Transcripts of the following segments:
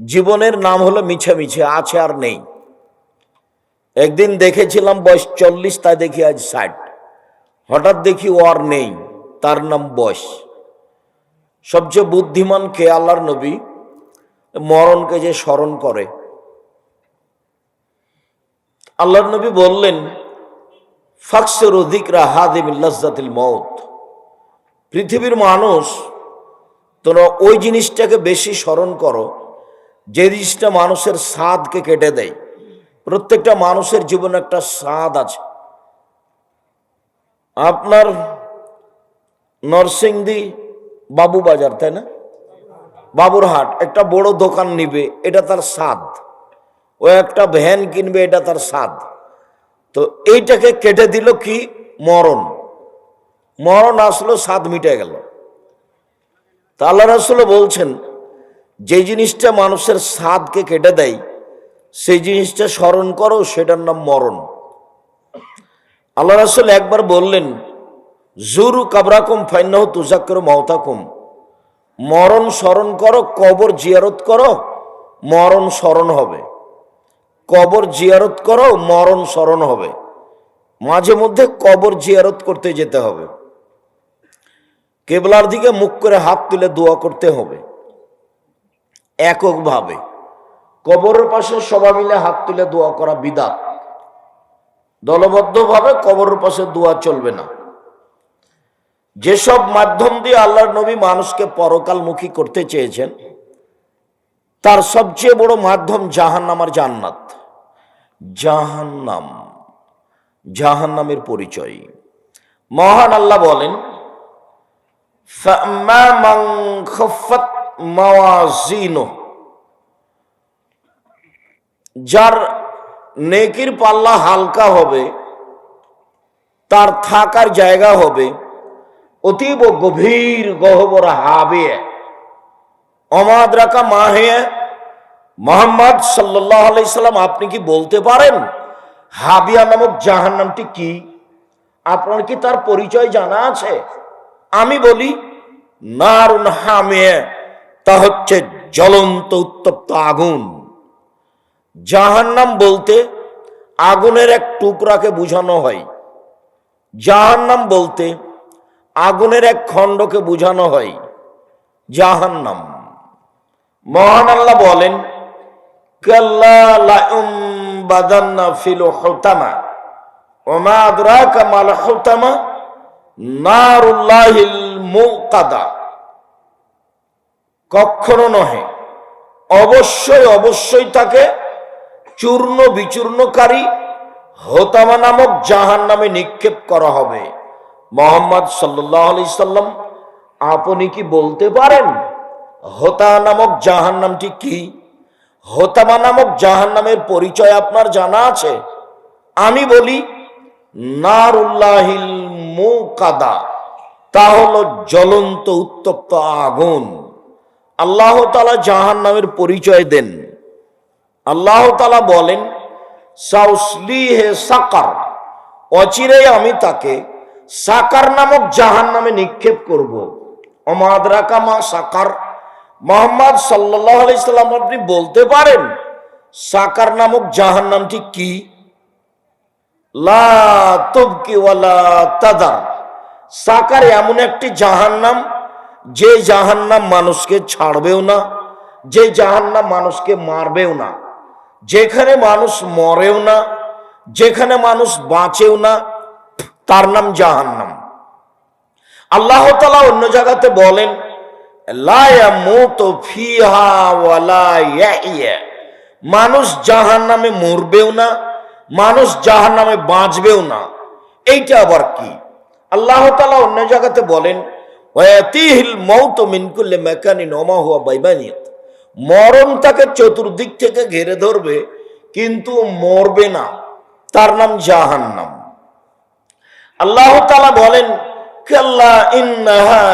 জীবনের নাম হলো মিছামিছি, আছে আর নেই। একদিন দেখেছিলাম বয়স 40, তাই দেখি আজ 60। হঠাৎ দেখি ও আর নেই, তার নাম বয়স। সবচেয়ে বুদ্ধিমান কে? আল্লাহর নবী মরণকে যে স্মরণ করে। আল্লাহর নবী বললেন, ফাকসিরু যিকরা হাদিমিল লাজ্জাতিল মউত। পৃথিবীর মানুষ, তোমরা ওই জিনিসটাকে বেশি স্মরণ করো যে জিনিসটা মানুষের স্বাদকে কেটে দেয়। প্রত্যেকটা মানুষের জীবনে একটা স্বাদ আছে। আপনার নরসিংদী বাবুবাজার, তাই না, বাবুরহাট একটা বড় দোকান নিবে, এটা তার স্বাদ। ও একটা ভ্যান কিনবে, এটা তার স্বাদ। তো এইটাকে কেটে দিল কি? মরণ। মরণ আসলো, স্বাদ মিটে গেল। তা আল্লাহ রাসূল বলছেন, যে জিনিসটা মানুষের স্বাদকে কেটে দেয় সেই জিনিসটা স্মরণ করো, সেটার নাম মরণ। আল্লাহ রাসূল একবার বললেন, জুরু কাবরাকুম ফাইন্নাহু তুযাক্কিরু মাউতাকুম। মরণ স্মরণ করো, কবর জিয়ারত করো, মরণ স্মরণ হবে। কবর জিয়ারত করো, মরণ স্মরণ হবে। মাঝে মধ্যে কবর জিয়ারত করতে যেতে হবে। কেবলার দিকে মুখ করে হাত তুলে দোয়া করতে হবে এককভাবে। কবরের পাশে সবাই মিলে হাত তুলে দোয়া করা বিদআত। দলবদ্ধভাবে কবরের পাশে দোয়া চলবে না। যেসব মাধ্যম দিয়ে আল্লাহর নবী মানুষকে পরকালমুখী করতে চেয়েছেন, তার সবচেয়ে বড় মাধ্যম জাহান্নাম আর জান্নাত। জাহান্নাম, জাহান্নামের পরিচয় মহান আল্লাহ বলেন, ফাম্মা মান খাফফাত মাওয়াজিনুহু, যার নেকির পাল্লা হালকা হবে, তার থাকার জায়গা হবে অতীব গভীর গহ্বর হাবিয়ে। অমাদ্রাকা মাহে মুহাম্মদ সাল্লাল্লাহু আলাইহি সাল্লাম, আপনি কি বলতে পারেন হাবিয়া নামক জাহান্নামটি কি? আপনার কি তার পরিচয় জানা আছে? আমি বলি, নারুন হামিয়ে, তা হচ্ছে জ্বলন্ত উত্তপ্ত আগুন। জাহান্নাম বলতে আগুনের এক টুকরাকে বোঝানো হয়। জাহান্নাম বলতে আগুনের এক খণ্ডকে বোঝানো হয়। জাহান্নাম। মহান আল্লাহ বলেন, কাল্লা লায়ুমবাদান্না ফিল হুতামা ওয়া মা আদরাকা মাল হুতামা নারুল্লাহিল মুকাদা। কখনো নহে, অবশ্যই অবশ্যই তাকে চূর্ণ বিচূর্ণকারী হোতামা নামক জাহান্নামে নিক্ষেপ করা হবে। মুহাম্মদ সাল্লাল্লাহু আলাইহি সাল্লাম, আপনি কি বলতে পারেন হোতা নামক জাহান্নামটি কি? হোতামা নামক জাহান্নামের পরিচয় আপনার জানা আছে? আমি বলি, নারুল্লাহিল মুকাদা, তা হলো জ্বলন্ত উত্তপ্ত আগুন। আল্লাহ তাআলা জাহান্নামের পরিচয় দেন। আল্লাহ তাআলা বলেন, সাউসলিহে সাকার, অচিরেই আমি তাকে সাকার নামক জাহান্নামে নিক্ষেপ করব। ওমা আদরাকা মা সাকার। মুহাম্মদ সাল্লাল্লাহু আলাইহি সাল্লাম, আপনি বলতে পারেন সাকার নামক জাহান্নামটি কি? লা তুবকি ওয়ালা তাদার। সাকার এমন একটি জাহান্নাম, যে জাহান্নাম মানুষকে ছাড়বেও না, যে জাহান্নাম মানুষকে মারবেও না, যেখানে মানুষ মরেও না, যেখানে মানুষ বাঁচেও না, তার নাম জাহান্নাম। আল্লাহ তাআলা অন্য জায়গাতে বলেন, লা ইয়ামুতু ফিহা ওয়া লা ইয়াহইয়া। মানুষ জাহান্নামে মরবেও না, মানুষ জাহান্নামে বাঁচবেও না। এইটা আবার কি? আল্লাহ তাআলা অন্য জায়গাতে বলেন, ওয়াতিহিল মাউতু মিন কুল্লি মাকানিন ওয়া মা হুয়া বাইবানিয়াত। মরণ তাকে চতুর্দিক থেকে ঘিরে ধরবে, কিন্তু মরবে না, তার নাম জাহান্নাম। আল্লাহ তাআলা বলেন, কাল্লা ইন্নাহা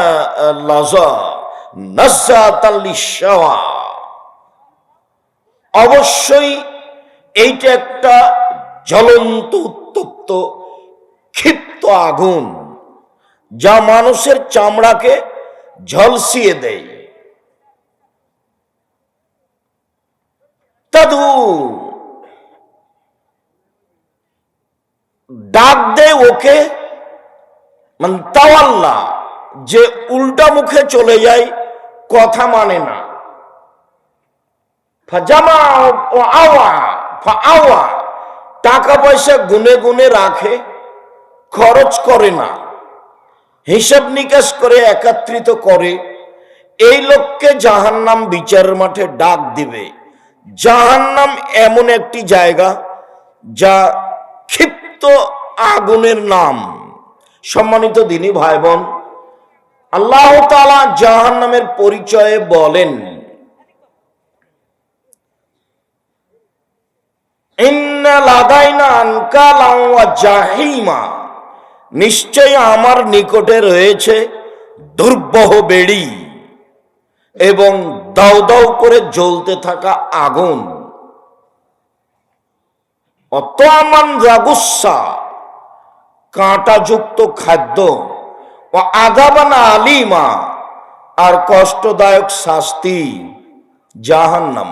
লাযা নাযাতাল লিশাওয়া। অবশ্যই এইটা একটা জ্বলন্ত উত্তপ্ত ক্ষিপ্ত আগুন, যা মানুষের চামড়াকে ঝলসিয়ে দেয়। তাদু, ডাক দে ওকে, মানে তাওয়াল্লা, যে উল্টা মুখে চলে যায়, কথা মানে না। ফাজামা ও আওয়া, আওয়া, টাকা পয়সা গুনে গুনে রাখে, খরচ করে না, হিসাব নিকাশ করে একত্রিত করে, এই লোককে জাহান্নাম বিচারের মাঠে ডাক দিবে। জাহান্নাম এমন একটি জায়গা যা ক্ষিপ্ত আগুনের নাম। সম্মানিত দিনী ভাই বোন, আল্লাহ তাআলা জাহান্নামের পরিচয়ে বলেন, ইন্না লাদাইনা আনকালাম ওয়া জাহিমা, নিশ্চয় আমার নিকটে রয়েছে দুর্বহ বেড়ি এবং দাউ দাউ করে জ্বলতে থাকা আগুন। অতমান রাগুসা, কাঁটাযুক্ত খাদ্য, ও আযাবানা আলিমা, আর কষ্টদায়ক শাস্তি। জাহান্নাম,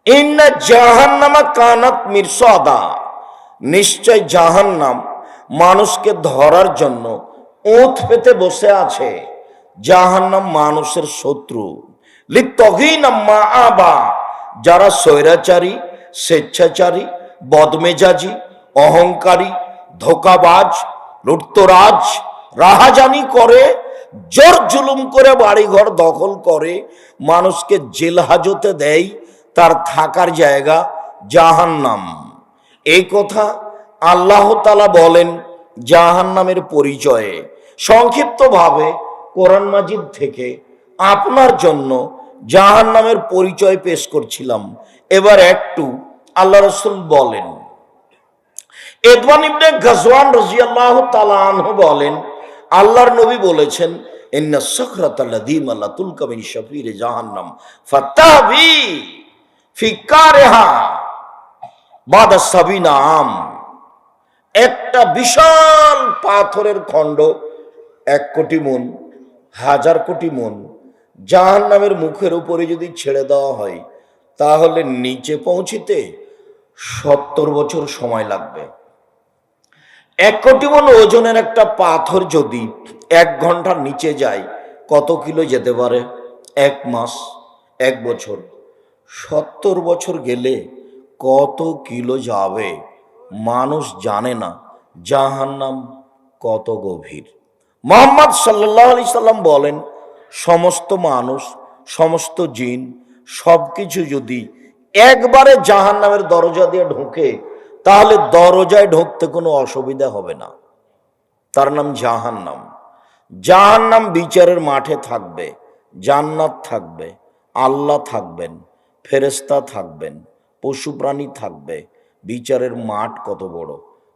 ইন্না জাহান্নামা কানাত মিরসাদা, নিশ্চয় জাহান্নাম মানুষকে ধরার জন্য ওঁত পেতে বসে আছে। জাহান্নাম মানুষের শত্রু। লিত্তগিনা মাআবা, যারা স্বৈরাচারী, স্বেচ্ছাচারী, বদমেজাজি, অহংকারী, ধোকাবাজ, লুটতরাজ, রাহাজানি করে, জোর জুলুম করে বাড়িঘর দখল করে, মানুষকে জেল হাজতে দেয়, তার থাকার জায়গা জাহান্নাম। এই কথা আল্লাহ তাআলা বলেন জাহান্নামের পরিচয়ে। সংক্ষিপ্তভাবে কোরআন মাজিদ থেকে আপনার জন্য জাহান্নামের পরিচয় পেশ করছিলাম। এবার একটু আল্লাহ রাসূল বলেন, এদওয়ান ইবনে গাজওয়ান রাদিয়াল্লাহু তাআলা আনহু বলেন, আল্লাহর নবী বলেছেন, ইন্না সাকরাতাল লাযীমা লা তুলকা মিন শাফিরে জাহান্নাম ফাতাবি ফি কারিহা বাদা সাবিনা আম। একটা বিশাল পাথরের খণ্ড 1 কোটি মণ, 1000 কোটি মণ জাহান্নামের মুখের উপরে যদি ছেড়ে দেওয়া হয়, তাহলে নিচে পৌঁছিতে 70 বছর সময় লাগবে। 1 কোটি মণ ওজনের একটা পাথর যদি 1 ঘন্টার নিচে যায়, কত কিলো যেতে পারে? 1 মাস, 1 বছর। 70 বছর গেলে কত কিলো যাবে মানুষ জানে না। জাহান্নাম কত গভীর। মুহাম্মদ সাল্লাল্লাহু আলাইহি সাল্লাম বলেন, সমস্ত মানুষ, সমস্ত জিন, সবকিছু যদি একবারে জাহান্নামের দরজা দিয়ে ঢোকে, তাহলে দরজায় ঢুকতে কোনো অসুবিধা হবে না। তার নাম জাহান্নাম। জাহান্নাম বিচারের মাঠে থাকবে, জান্নাত থাকবে, আল্লাহ থাকবেন, ফেরেশতা থাকবেন, পশু প্রাণী থাকবে। বিচারের মাঠ কত বড়!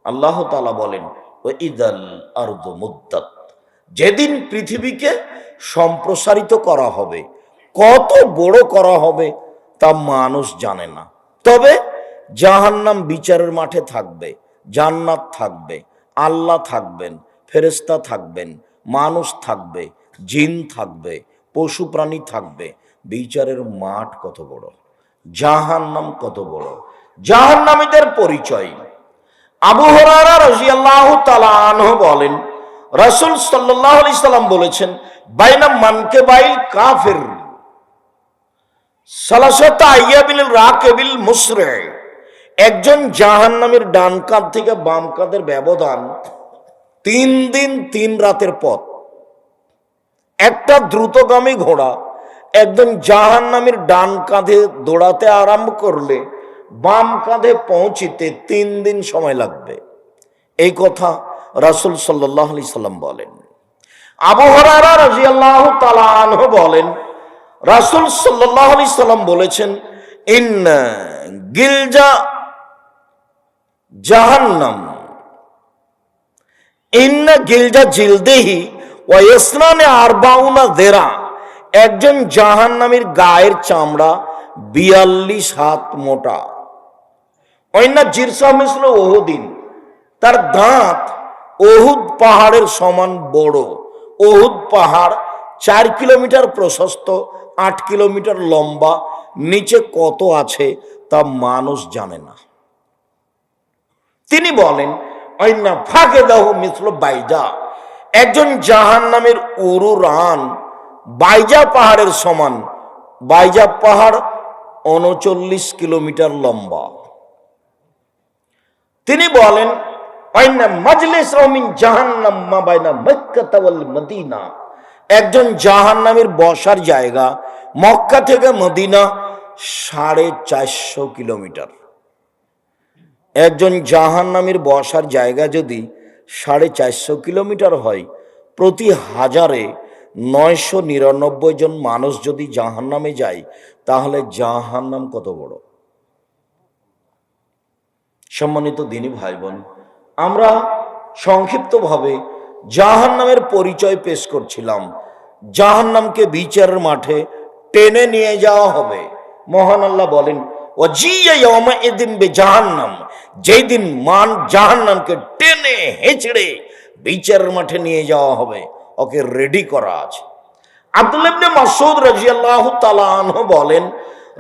আল্লাহ তাআলা বলেন, ওয়াইদাল আরদু মুদ্দাত, যেদিন পৃথিবীকে সম্প্রসারিত করা হবে, কত বড় করা হবে তা মানুষ জানে না। তবে জাহান্নাম বিচারের মাঠে থাকবে, জান্নাত থাকবে, আল্লাহ থাকবেন, ফেরেশতা থাকবেন, মানুষ থাকবে, জিন থাকবে, পশু প্রাণী থাকবে। বিচারের মাঠ কত বড়, জাহান্নাম কত বড়। জাহান্নামীদের পরিচয়। আবু হুরায়রা রাদিয়াল্লাহু তাআলা আনহু বলেন, রাসূল সাল্লাল্লাহু আলাইহি সাল্লাম বলেছেন, বাইনা মানকিবাইল কাফির সালাসাতা আইয়াবিল রাকিবিল মুসরি, একজন জাহান্নামীর ডান কাঁধ থেকে বাম কাঁধের ব্যবধান 3 দিন 3 রাতের পথ। একটা দ্রুতগামী ঘোড়া একজন জাহান্নামীর ডান কাঁধে দৌড়াতে আরম্ভ করলে বাম কাঁধে পৌঁছিতে 3 দিন সময় লাগবে। এই কথা রাসূল সাল্লাল্লাহু আলাইহি সাল্লাম বলেন। আবু হুরায়রা রাদিয়াল্লাহু তাআলা আনহু বলেন, রাসূল সাল্লাল্লাহু আলাইহি সাল্লাম বলেছেন, ইন্না গিলজা জাহান্নাম, ইন্না গিলজা জিলদিহি ওয়া ইয়াসনানি আরবাউনা যিরা, একজন জাহান্নামীর গায়ের চামড়া 42 হাত মোটা। ওয়াইন্না জিরসা মিসলু উহুদিন, তার দাঁত উহুদ পাহাড়ের সমান বড়। উহুদ পাহাড় 4 কিলোমিটার প্রশস্ত, 8 কিলোমিটার লম্বা। নিচে কত আছে তা মানুষ জানে না। তিনি বলেন আইনা ফাঁকে দাহ মিথল বাইজা, একজন জাহান্নামের উরু রান বাইজা পাহাড়ের সমান। বাইজা পাহাড় 39 কিলোমিটার লম্বা। তিনি বলেন আইনা মাজলিস মিন জাহান্নাম মা বাইনা মক্কা ওয়াল মদিনা, একজন জাহান্নামের বসার জায়গা মক্কা থেকে মদিনা 450 কিলোমিটার। একজন জাহান্নামীর বসার জায়গা যদি 450 কিলোমিটার হয়, প্রতি হাজারে 999 জন মানুষ যদি জাহান্নামে যায়, তাহলে জাহান্নাম কত বড়। সম্মানিত দিনী ভাই বোন, আমরা সংক্ষিপ্তভাবে জাহান্নামের পরিচয় পেশ করছিলাম। জাহান্নামকে বিচারের মাঠে টেনে নিয়ে যাওয়া হবে। মহান আল্লাহ বলেন জাহান্নাম, যেই দিন জাহান্নামকে টেনে হেঁচড়ে বিচারের মাঠে নিয়ে যাওয়া হবে, ওকে রেডি করা আছে। আব্দুল্লাহ ইবনে মাসউদ রাদিয়াল্লাহু তাআলা আনহু বলেন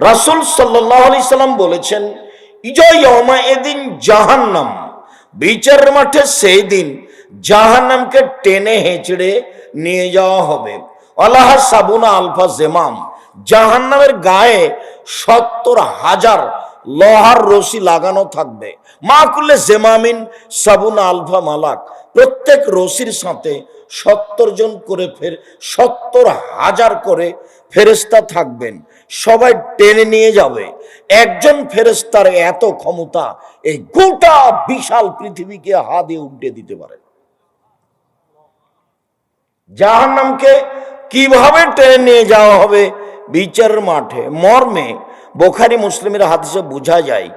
রাসূল সাল্লাল্লাহু আলাইহি সাল্লাম বলেছেন ইয়াউমা ইদিন জাহান্নাম, বিচারের মাঠে সেই দিন জাহান্নামকে টেনে হেঁচড়ে নিয়ে যাওয়া হবে। আল্লাহ সাবুনা আলফা জেমাম, জাহান্নামের গায়ে 70,000 লোহার রশি লাগানো থাকবে। মাকুল্লে জেমামিন সাবুনা আলফা মালাক, প্রত্যেক রশির সাথে 70 জন করে 70,000 করে ফেরেশতা থাকবেন। সবাই টেনে নিয়ে যাবে। একজন ফেরেশতার এত ক্ষমতা, এই গোটা বিশাল পৃথিবীকে হাত দিয়ে উল্টে দিতে পারে। জাহান্নামকে কিভাবে টেনে নিয়ে যাওয়া হবে বিচারের মাঠে মর্মে বুখারী মুসলিমের হাদিসে বোঝা যায়,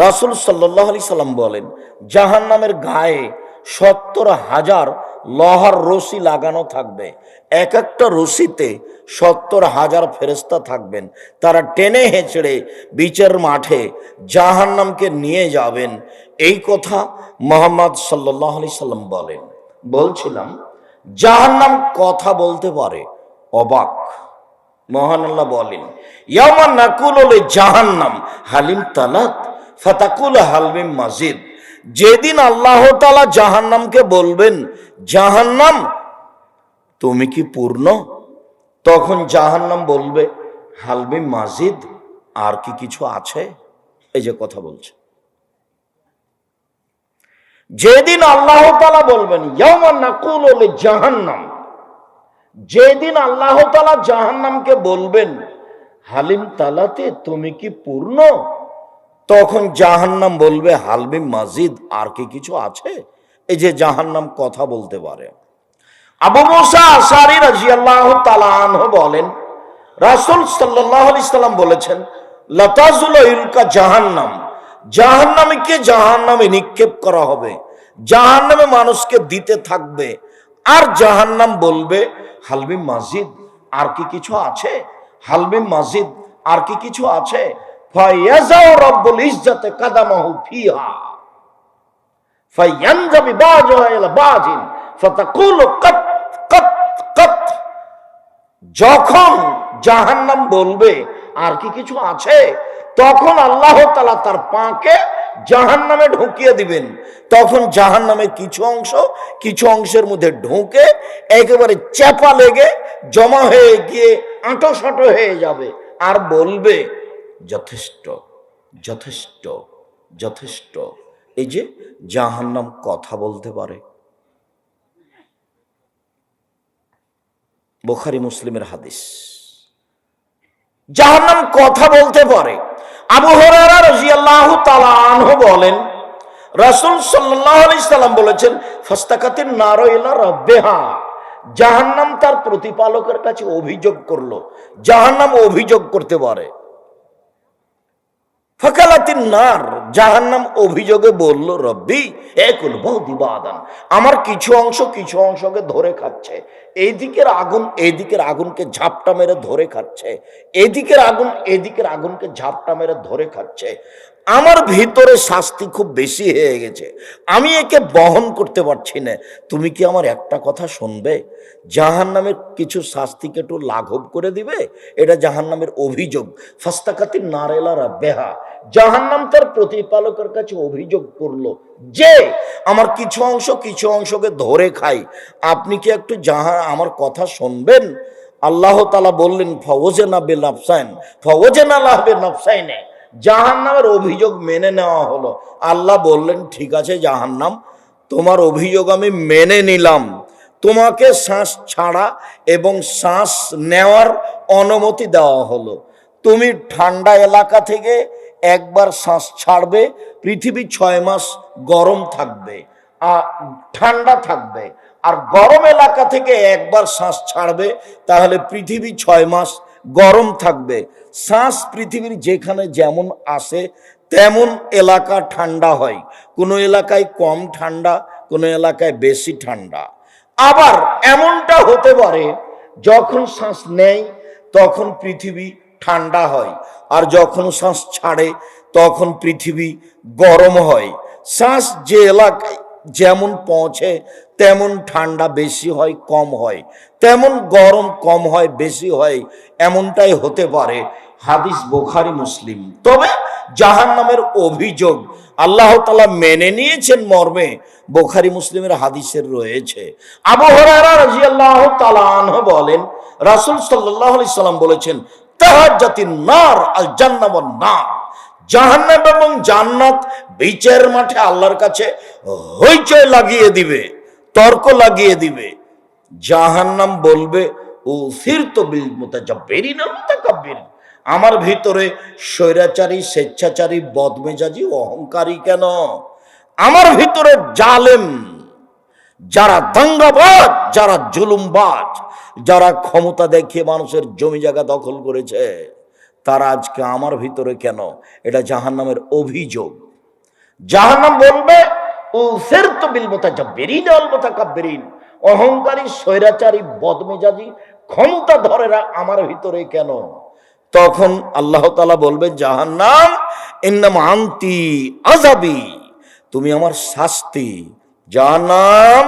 রাসূল সাল্লাল্লাহু আলাইহি সাল্লাম বলেন জাহান্নামের গায়ে 70,000 লোহার রশি লাগানো থাকবে। এক একটা রশিতে 70,000 ফেরেশতা থাকবেন। তারা টেনে হেঁচড়ে বিচারের মাঠে জাহান্নামকে নিয়ে যাবেন। এই কথা মুহাম্মদ সাল্লাল্লাহু আলাইহি সাল্লাম বলেন। বলছিলাম জাহান্নাম কথা বলতে পারে, অবাক। মহান আল্লাহ বলেন ইয়ামা নাকুলু লি জাহান্নাম হালিম তালাত ফাতাকুল হালমিম মাজিদ, যেদিন আল্লাহ তাআলা জাহান্নামকে বলবেন জাহান্নাম তুমি কি পূর্ণ, তখন জাহান্নাম বলবে হালমিম মাজিদ, আর কি কিছু আছে। এই যে কথা বলছে, যেদিন আল্লাহ তাআলা বলবেন ইয়ামা নাকুলু লি জাহান্নাম, যেদিন আল্লাহ তাআলা জাহান্নামকে বলবেন হালিম তালাতে তুমি কি পূর্ণ, তখন জাহান্নাম বলবে হালমিম মাজিদ, আর কি কিছু আছে। এই যে জাহান্নাম কথা বলতে পারে। আবু মুসা আশআরী রাদিয়াল্লাহু তাআলা আনহু বলেন রাসূল সাল্লাল্লাহু আলাইহি সাল্লাম বলেছেন লাতাজুল ইলকা জাহান্নাম, জাহান্নামীকে জাহান্নামে নিক্ষেপ করা হবে, জাহান্নামে মানুষকে দিতে থাকবে, আর জাহান্নাম বলবে হালমিম মাজিদ, আর কি কিছু আছে। হালমিম মাজিদ, আর কি কিছু আছে। ফায়াজাউ রাব্বুল ইজ্জাতি কাদামাহু ফিহা ফায়ানজাবি বাজুহা ইলা বাজিন ফাতাকুলু কাত কাত কাত, যখন জাহান্নাম বলবে আর কি কিছু আছে, তখন আল্লাহ তাআলা তার পাকে জাহান্নামে ঢুকিয়ে দিবেন। তখন জাহান্নামের কিছু অংশের মধ্যে ঢুকে একেবারে চাপা লেগে জমা হয়ে গিয়ে আঁটো হয়ে যাবে, আর বলবে যথেষ্ট যথেষ্ট যথেষ্ট। এই যে জাহান্নাম কথা বলতে পারে। বুখারী মুসলিমের হাদিস, জাহান্নাম কথা বলতে পারে। আবু হুরায়রা রাদিয়াল্লাহু তাআলা আনহু বলেন রাসূল সাল্লাল্লাহু আলাইহি সাল্লাম বলেছেন ফাস্তাকাতিন নারু ইলা রাব্বিহা, জাহান্নাম তার প্রতিপালকের কাছে অভিযোগ করলো। জাহান্নাম অভিযোগ করতে পারে। ফাকালাতিন নার, জাহান্নাম অভিযোগে বলল রব্বি একুল বহুদিবাদান, আমার কিছু অংশকে ধরে খাচ্ছে। এইদিকের আগুনকে ঝাপটা মেরে ধরে খাচ্ছে, এদিকের আগুনকে ঝাপটা মেরে ধরে খাচ্ছে। আমার ভিতরে শাস্তি খুব বেশি হয়ে গেছে, আমি একে বহন করতে পারছি না। তুমি কি আমার একটা কথা শুনবে? জাহান্নামের কিছু শাস্তিকে একটু লাঘব করে দিবে। এটা জাহান্নামের অভিযোগ। ফাস্তাকাতিন নার ইলা রাব্বিহা, জাহান্নাম তার প্রতিপালকের কাছে অভিযোগ করলো যে আমার কিছু অংশকে ধরে খাই, আপনি কি একটু আমার কথা শুনবেন? আল্লাহ তাআলা বললেন ফাওয়াজনা বিল আফসাইন ফাওয়াজনা লাহবে নাফসাইনে, জাহান্নামের অভিযোগ মেনে নেওয়া হলো। আল্লাহ বললেন ঠিক আছে জাহান্নাম, তোমার অভিযোগ আমি মেনে নিলাম, তোমাকে শ্বাস ছাড়া এবং শ্বাস নেওয়ার অনুমতি দেওয়া হলো। তুমি ঠান্ডা এলাকা থেকে একবার শ্বাস ছাড়বে, পৃথিবী 6 মাস গরম থাকবে আর ঠান্ডা থাকবে, আর গরম এলাকা থেকে একবার শ্বাস ছাড়বে, তাহলে পৃথিবী 6 মাস গরম থাকবে। শ্বাস পৃথিবীর যেখানে যেমন আসে তেমন এলাকা ঠান্ডা হয়, কোনো এলাকায় কম ঠান্ডা, কোনো এলাকায় বেশি ঠান্ডা। আবার এমনটা হতে পারে যখন শ্বাস নেয় তখন পৃথিবী ঠান্ডা হয়, আর যখন শ্বাস ছাড়ে তখন পৃথিবী গরম হয়। শ্বাস যে এলাকায় যেমন পৌঁছে তেমন ঠান্ডা বেশি হয় কম হয়, তেমন গরম কম হয় বেশি হয়, এমনটাই হতে পারে। হাদিস বুখারী মুসলিম। তবে জাহান্নামের অভিযোগ আল্লাহ তাআলা মেনে নিয়েছেন মর্মে বুখারী মুসলিমের হাদিসের রয়েছে। আবু হুরায়রা রাদিয়াল্লাহু তাআলা আনহু বলেন রাসূল সাল্লাল্লাহু আলাইহি সাল্লাম বলেছেন তাহাজ্জাতিন নার আল জান্নাহ ওয়ান নার, জাহান্নাম এবং জান্নাত বিচারের মাঠে আল্লাহর কাছে হইচই লাগিয়ে দিবে, তর্ক লাগিয়ে দিবে। জাহান্নাম বলবে উসিরতু বিল মুতাজাব্বিরিন ওয়াল মুতাকাব্বিরিন, আমার ভিতরে স্বৈরাচারী, স্বেচ্ছাচারী, বদমেজাজি, অহংকারী কেন? আমার ভিতরে জালেম, যারা দাঙ্গাবাজ, যারা জুলুমবাজ, যারা ক্ষমতা দেখিয়ে মানুষের জমি জায়গা দখল করেছে, তারা আজকে আমার ভিতরে কেন? এটা জাহান্নামের অভিযোগ। জাহান্নাম বলবে উসিরতু বিল মুতাজাব্বিরিন ওয়াল মুতাকাব্বিরিন, অহংকারী, স্বৈরাচারী, বদমেজাজি, ক্ষমতা ধরেরা আমার ভিতরে কেন? তখন আল্লাহ তাআলা বলবেন জাহান্নাম ইন্নামা আনতি আযাবি, তুমি আমার শাস্তি। জাহান্নাম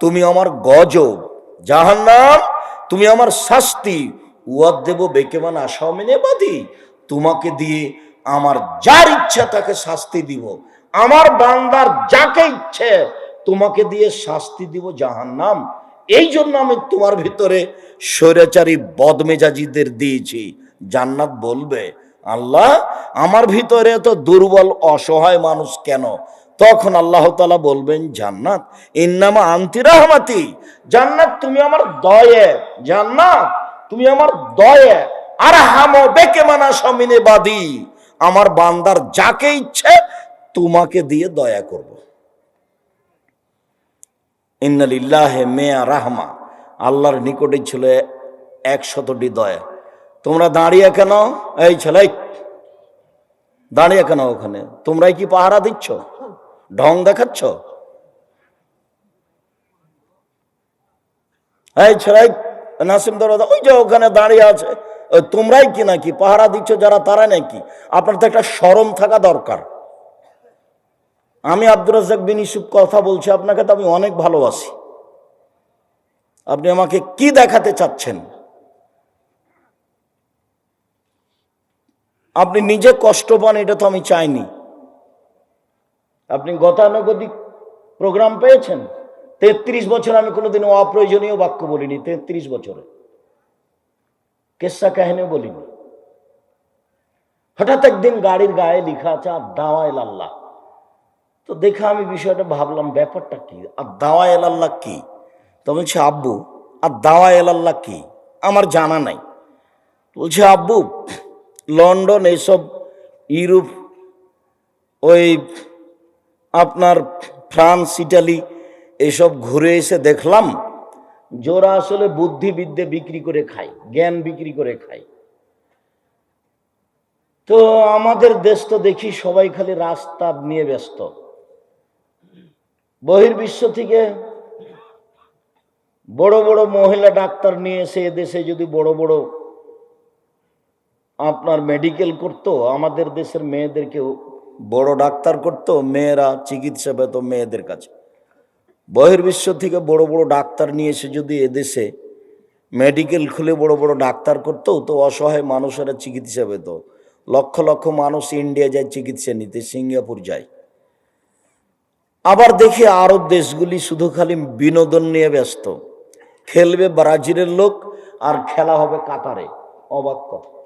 তুমি আমার গজব, জাহান্নাম তুমি আমার শাস্তি। ওয়াদেব বেকেমান আসামিনে বাদী, তোমাকে দিয়ে আমার যার ইচ্ছা তাকে শাস্তি দিব, আমার বান্দার যাকে ইচ্ছে তোমাকে দিয়ে শাস্তি দিব জাহান্নাম। এই জন্য আমি তোমার ভিতরে স্বৈরাচারী, বদমেজাজিদের দিয়েছি। জান্নাত বলবে আল্লাহ আমার ভিতরে এত দুর্বল অসহায় মানুষ কেন? তখন আল্লাহ তাআলা বলবেন জান্নাত ইন্নামা আনতি রাহমাতি, জান্নাত তুমি আমার দয়া, জান্নাত তুমি আমার দয়া। আর হামো বেকে মানা সমিনে বাদী, আমার বান্দার যাকে ইচ্ছে তোমাকে দিয়ে দয়া করব। ইন্না লিল্লাহি মিয়া রাহমা, আল্লাহর নিকটে ছিল 100টি দয়া। তোমরা দাঁড়িয়ে কেন? এই ছেলে দাঁড়িয়ে কেন ওখানে? তোমরাই কি পাহারা দিচ্ছ, ঢং দেখাচ্ছ? এই ছেলে নাসিম দরজা ওই যে ওখানে দাঁড়িয়ে আছে, তোমরাই কি নাকি পাহারা দিচ্ছ? যারা তারা নাকি? আপনার তো একটা শরম থাকা দরকার। আমি আব্দুর রাজ্জাক বিন ইউসুফ কথা বলছি আপনাকে, তো আমি অনেক ভালোবাসি। আপনি আমাকে কি দেখাতে চাচ্ছেন? আপনি নিজে কষ্ট পান, এটা তো আমি চাইনি। আপনি গতানুগতিক প্রোগ্রাম পেয়েছেন। 33 বছর আমি কোনোদিন অপ্রয়োজনীয় বাক্য বলিনি, 33 বছরে কেসা কাহিনী বলিনি। হঠাৎ একদিন গাড়ির গায়ে লেখা আছে আর দাওয়াইল আল্লাহ, তো দেখে আমি বিষয়টা ভাবলাম ব্যাপারটা কি, আর দাওয়াইল আল্লাহ কি? তো বলছে আব্বু আর দাওয়াইল আল্লাহ কি, আমার জানা নাই। বলছে আব্বু লন্ডন, এইসব ইউরোপ, ওই আপনার ফ্রান্স, ইটালি এসব ঘুরে এসে দেখলাম যারা আসলে বুদ্ধিবিদ্যা বিক্রি করে খায়, জ্ঞান বিক্রি করে খায়। তো আমাদের দেশ তো দেখি সবাই খালি রাস্তা নিয়ে ব্যস্ত। বহির্বিশ্ব থেকে বড় বড় মহিলা ডাক্তার নিয়ে এসে এদেশে যদি বড় বড় আপনার মেডিকেল করতো, আমাদের দেশের মেয়েদেরকেও বড় ডাক্তার করতো, মেয়েরা চিকিৎসা পেত মেয়েদের কাছে। বহির্বিশ্ব থেকে বড় বড় ডাক্তার নিয়ে এসে যদি এদেশে মেডিকেল খুলে বড় বড় ডাক্তার করতো, তো অসহায় মানুষেরা চিকিৎসা পেত। লক্ষ লক্ষ মানুষ ইন্ডিয়া যায় চিকিৎসা নিতে, সিঙ্গাপুর যায়। আবার দেখি আরব দেশগুলি শুধু খালি বিনোদন নিয়ে ব্যস্ত। খেলবে ব্রাজিলের লোক আর খেলা হবে কাতারে, অবাক কথা।